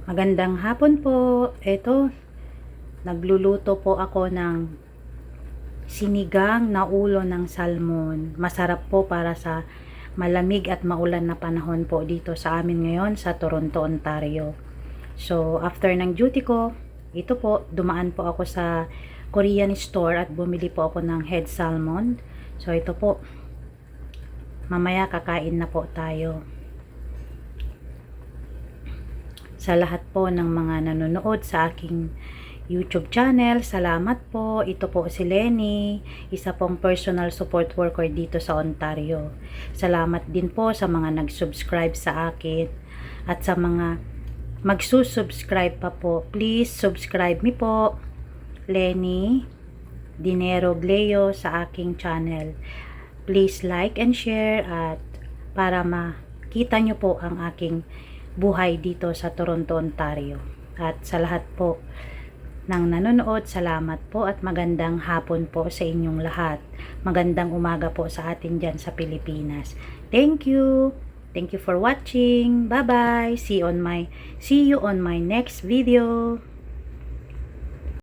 Magandang hapon po. Ito, nagluluto po ako ng sinigang na ulo ng salmon. Masarap po para sa malamig at maulan na panahon po dito sa amin ngayon sa Toronto, Ontario. So, after ng duty ko, ito po, dumaan po ako sa Korean store at bumili po ako ng head salmon. So, ito po, mamaya kakain na po tayo. Sa lahat po ng mga nanonood sa aking YouTube channel, salamat po. Ito po si Lenny, isa pong personal support worker dito sa Ontario. Salamat din po sa mga nag-subscribe sa akin at sa mga magsusubscribe pa po. Please subscribe me po, Lenny Dinero Gleo, sa aking channel. Please like and share at para makita nyo po ang aking buhay dito sa Toronto, Ontario. At sa lahat po ng nanonood, salamat po at magandang hapon po sa inyong lahat. Magandang umaga po sa atin dyan sa Pilipinas. Thank you. Thank you for watching. Bye-bye. See you on my next video.